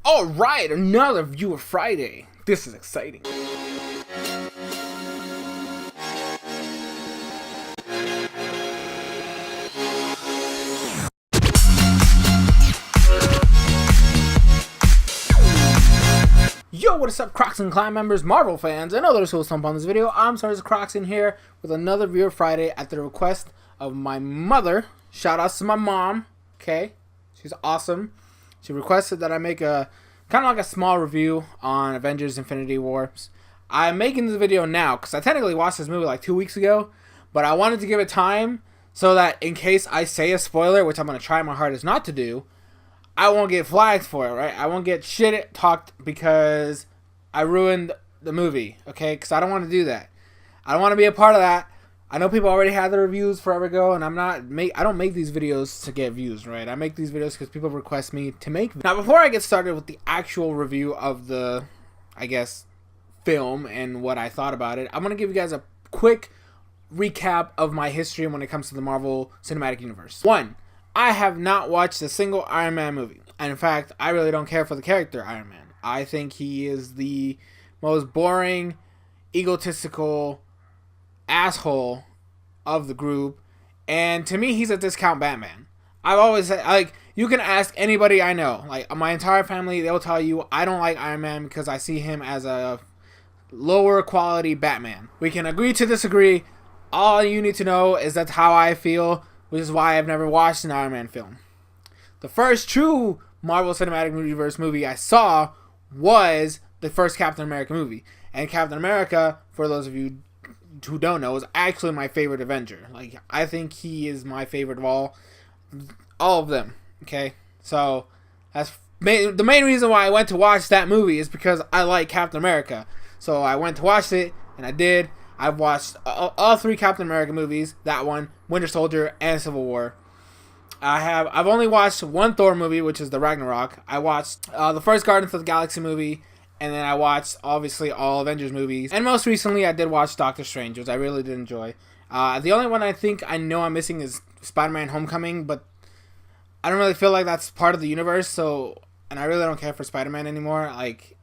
Alright, another Viewer Friday. This is exciting. Yo, what is up, Crockxen clan members, Marvel fans, and others who will stump on this video? I'm SoresanCrockxen here with another Viewer Friday at the request of my mother. Shout outs to my mom, okay? She's awesome. She requested that I make a kind of like a small review on Avengers Infinity Wars. I'm making this video now because I technically watched this movie like 2 weeks ago, but I wanted to give it time so that in case I say a spoiler, which I'm going to try my hardest not to do, I won't get flagged for it, right? I won't get shit talked because I ruined the movie, okay? Because I don't want to do that. I don't want to be a part of that. I know people already had the reviews forever ago, and I don't make these videos to get views, right? I make these videos because people request me to make. Now, before I get started with the actual review of the, I guess, film and what I thought about it, I'm going to give you guys a quick recap of my history when it comes to the Marvel Cinematic Universe. 1. I have not watched a single Iron Man movie. And in fact, I really don't care for the character Iron Man. I think he is the most boring, egotistical asshole of the group. And to me, he's a discount Batman. I've always said, like, you can ask anybody I know. Like, my entire family, they'll tell you I don't like Iron Man because I see him as a lower quality Batman. We can agree to disagree. All you need to know is that's how I feel, which is why I've never watched an Iron Man film. The first true Marvel Cinematic Universe movie I saw was the first Captain America movie. And Captain America, for those of you who don't know, is actually my favorite Avenger. Like, I think he is my favorite of all of them, okay? So, that's the main reason why I went to watch that movie is because I like Captain America. So, I went to watch it, and I did. I've watched all 3 Captain America movies, that one, Winter Soldier, and Civil War. I've only watched one Thor movie, which is the Ragnarok. I watched the first Guardians of the Galaxy movie, and then I watched, obviously, all Avengers movies. And most recently, I did watch Doctor Strange, which I really did enjoy. The only one I think I know I'm missing is Spider-Man Homecoming, but I don't really feel like that's part of the universe, so, and I really don't care for Spider-Man anymore. Like,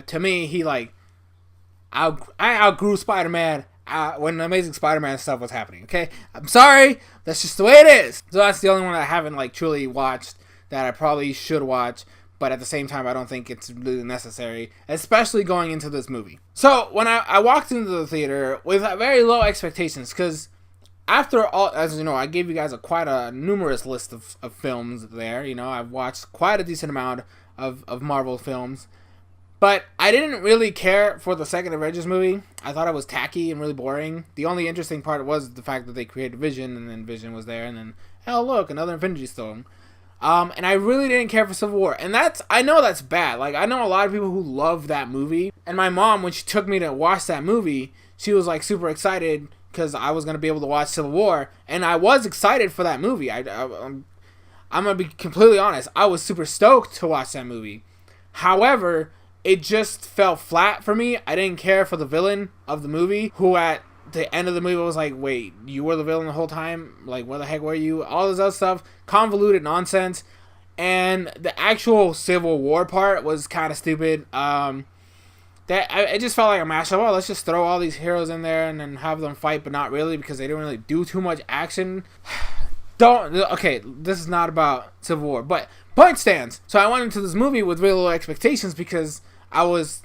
to me, he, like, I outgrew Spider-Man when Amazing Spider-Man stuff was happening, okay? I'm sorry, that's just the way it is. So that's the only one I haven't, like, truly watched that I probably should watch, but at the same time, I don't think it's really necessary, especially going into this movie. So, when I walked into the theater with very low expectations, because after all, as you know, I gave you guys quite a numerous list of films there, you know, I've watched quite a decent amount of Marvel films, but I didn't really care for the second Avengers movie. I thought it was tacky and really boring. The only interesting part was the fact that they created Vision, and then Vision was there, and then, oh look, another Infinity Stone. And I really didn't care for Civil War. And I know that's bad. Like, I know a lot of people who love that movie. And my mom, when she took me to watch that movie, she was, like, super excited because I was going to be able to watch Civil War. And I was excited for that movie. I'm going to be completely honest. I was super stoked to watch that movie. However, it just fell flat for me. I didn't care for the villain of the movie, who at the end of the movie was like, wait, you were the villain the whole time? Like, where the heck were you? All this other stuff. Convoluted nonsense. And the actual Civil War part was kind of stupid. It just felt like a mashup. Oh, let's just throw all these heroes in there and then have them fight, but not really, because they didn't really do too much action. Okay, this is not about Civil War, but point stands. So I went into this movie with really low expectations because I was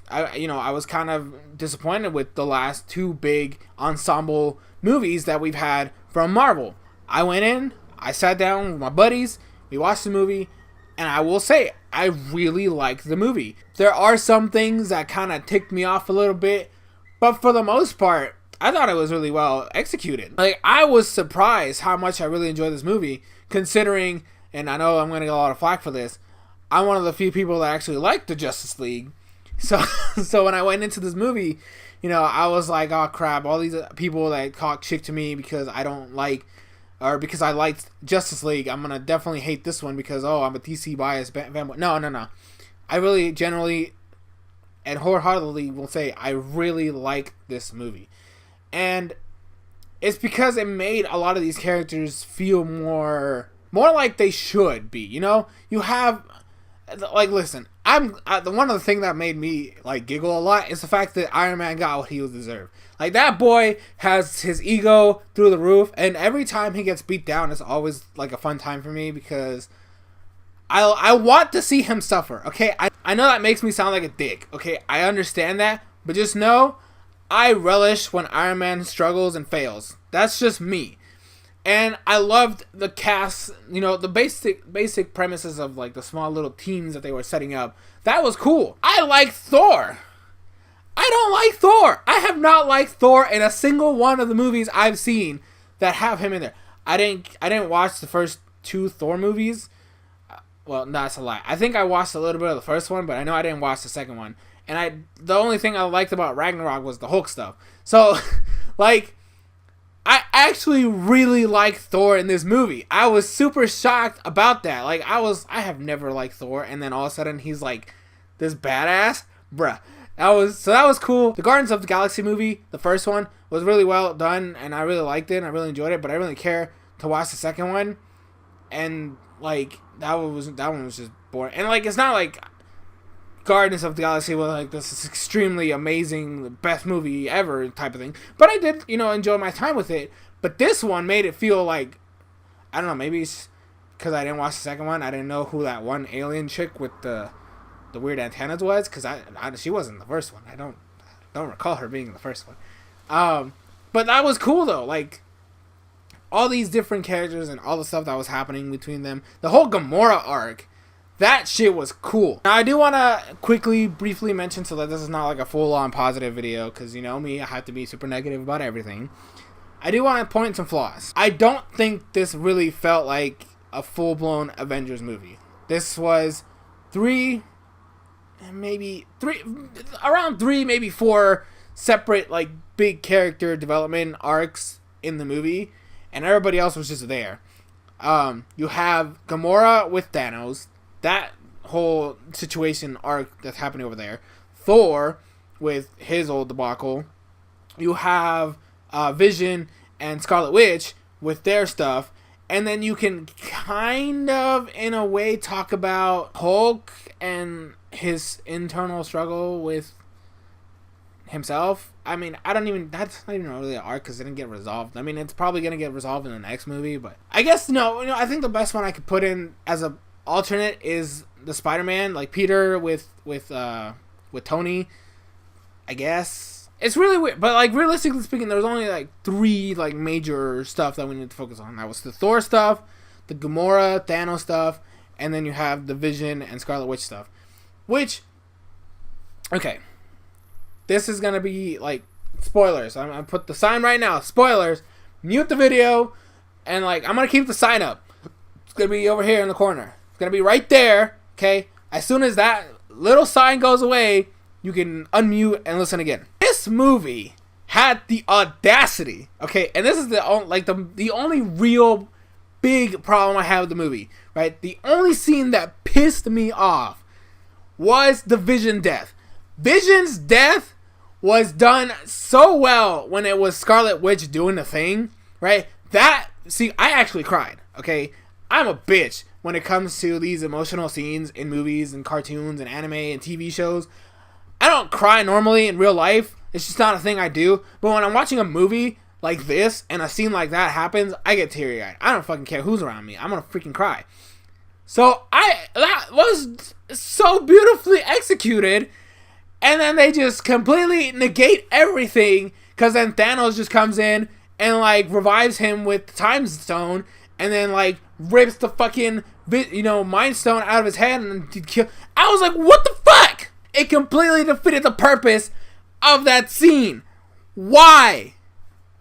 kind of disappointed with the last 2 big ensemble movies that we've had from Marvel. I went in, I sat down with my buddies, we watched the movie, and I will say, I really liked the movie. There are some things that kind of ticked me off a little bit, but for the most part, I thought it was really well executed. Like, I was surprised how much I really enjoyed this movie, considering, and I know I'm going to get a lot of flack for this, I'm one of the few people that actually liked the Justice League. So when I went into this movie, you know, I was like, oh crap, all these people that talk shit to me because I don't like, or because I liked Justice League, I'm going to definitely hate this one because, oh, I'm a DC biased fanboy. No. I really generally and wholeheartedly will say I really like this movie. And it's because it made a lot of these characters feel more like they should be, you know? You have, like, listen, the one of the things that made me like giggle a lot is the fact that Iron Man got what he was deserved. Like, that boy has his ego through the roof, and every time he gets beat down, it's always like a fun time for me because I want to see him suffer. Okay, I know that makes me sound like a dick. Okay, I understand that, but just know I relish when Iron Man struggles and fails. That's just me. And I loved the cast, you know, the basic premises of like the small little teams that they were setting up. That was cool. I like Thor. I don't like Thor. I have not liked Thor in a single one of the movies I've seen that have him in there. I didn't watch the first 2 Thor movies. Well, no, that's a lie. I think I watched a little bit of the first one, but I know I didn't watch the second one. And the only thing I liked about Ragnarok was the Hulk stuff. So, like, I actually really liked Thor in this movie. I was super shocked about that. Like, I have never liked Thor, and then all of a sudden he's like this badass, bruh. That was cool. The Guardians of the Galaxy movie, the first one, was really well done, and I really liked it, and I really enjoyed it. But I didn't really care to watch the second one, and like that one was just boring. And like, it's not like Guardians of the Galaxy was like this extremely amazing, the best movie ever type of thing. But I did, you know, enjoy my time with it. But this one made it feel like, I don't know, maybe it's because I didn't watch the second one. I didn't know who that one alien chick with the weird antennas was, because she wasn't in the first one. I don't recall her being in the first one. But that was cool though. Like, all these different characters and all the stuff that was happening between them. The whole Gamora arc. That shit was cool. Now, I do want to briefly mention, so that this is not like a full-on positive video, because you know me, I have to be super negative about everything. I do want to point some flaws. I don't think this really felt like a full-blown Avengers movie. This was maybe 4 separate, like, big character development arcs in the movie, and everybody else was just there. You have Gamora with Thanos. That whole situation arc that's happening over there. Thor with his old debacle. You have Vision and Scarlet Witch with their stuff. And then you can kind of, in a way, talk about Hulk and his internal struggle with himself. I mean, that's not even really an arc because it didn't get resolved. I mean, it's probably going to get resolved in the next movie, but I guess, I think the best one I could put in as a alternate is the Spider-Man, like Peter with Tony. I guess it's really weird, but like, realistically speaking, there's only like 3 like major stuff that we need to focus on. That was the Thor stuff, the Gamora Thanos stuff, and then you have the Vision and Scarlet Witch stuff. Which, okay, this is gonna be like spoilers. I'm gonna put the sign right now. Spoilers. Mute the video, and like, I'm gonna keep the sign up. It's gonna be over here in the corner. Gonna be right there, okay? As soon as that little sign goes away, you can unmute and listen again. This movie had the audacity, okay? And this is the only real big problem I have with the movie, right? The only scene that pissed me off was the Vision death. Vision's death was done so well when it was Scarlet Witch doing the thing, right? I actually cried, okay? I'm a bitch when it comes to these emotional scenes in movies and cartoons and anime and TV shows. I don't cry normally in real life. It's just not a thing I do. But when I'm watching a movie like this and a scene like that happens, I get teary-eyed. I don't fucking care who's around me. I'm gonna freaking cry. So that was so beautifully executed, and then they just completely negate everything, because then Thanos just comes in and like revives him with the Time Stone, and then like rips the fucking Mind Stone out of his head and kill. I was like, what the fuck? It completely defeated the purpose of that scene. Why?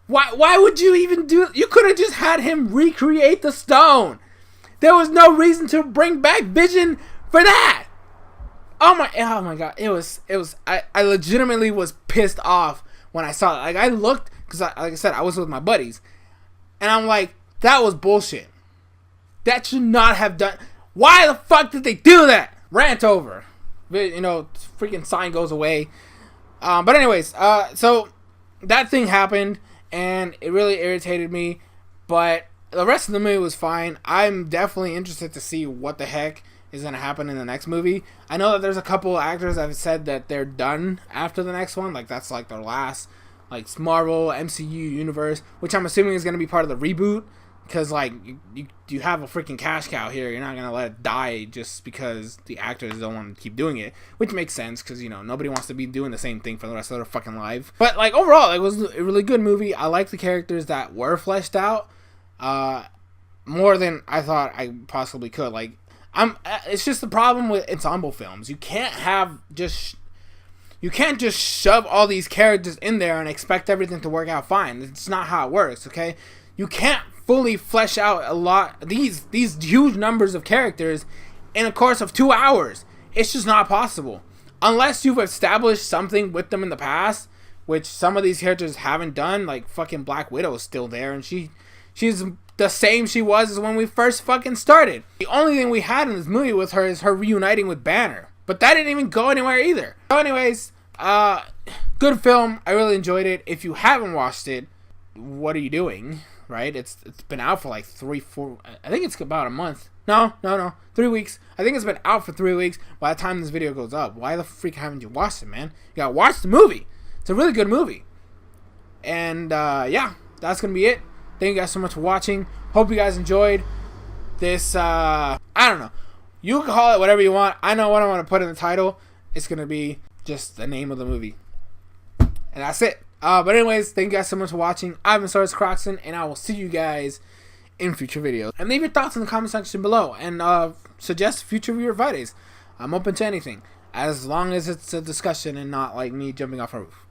Why would you even do it? You could have just had him recreate the stone. There was no reason to bring back Vision for that. Oh my god. I legitimately was pissed off when I saw it. Like, I looked, because like I said, I was with my buddies, and I'm like, that was bullshit. That should not have done. Why the fuck did they do that? Rant over. Freaking sign goes away. But anyways, so that thing happened, and it really irritated me. But the rest of the movie was fine. I'm definitely interested to see what the heck is going to happen in the next movie. I know that there's a couple actors that have said that they're done after the next one. Like, that's like their last, like, Marvel, MCU universe, which I'm assuming is going to be part of the reboot. Because, like, you have a freaking cash cow here. You're not going to let it die just because the actors don't want to keep doing it. Which makes sense, because, you know, nobody wants to be doing the same thing for the rest of their fucking life. But, like, overall, it was a really good movie. I like the characters that were fleshed out. More than I thought I possibly could. Like, it's just the problem with ensemble films. You can't just shove all these characters in there and expect everything to work out fine. It's not how it works, okay? You can't fully flesh out a lot these huge numbers of characters in a course of 2 hours. It's just not possible. Unless you've established something with them in the past, which some of these characters haven't done. Like, fucking Black Widow is still there, and she's the same she was as when we first fucking started. The only thing we had in this movie with her is her reuniting with Banner. But that didn't even go anywhere either. So anyways, good film. I really enjoyed it. If you haven't watched it, what are you doing? Right? It's been out for like 3-4, I think it's about a month. No, 3 weeks. I think it's been out for 3 weeks by the time this video goes up. Why the freak haven't you watched it, man? You gotta watch the movie. It's a really good movie. And yeah, that's gonna be it. Thank you guys so much for watching. Hope you guys enjoyed this. I don't know. You can call it whatever you want. I know what I want to put in the title. It's gonna be just the name of the movie, and that's it. But anyways, thank you guys so much for watching. I've been SoresanCrockxen, and I will see you guys in future videos. And leave your thoughts in the comment section below, and suggest future viewer Fridays. I'm open to anything, as long as it's a discussion and not like me jumping off a roof.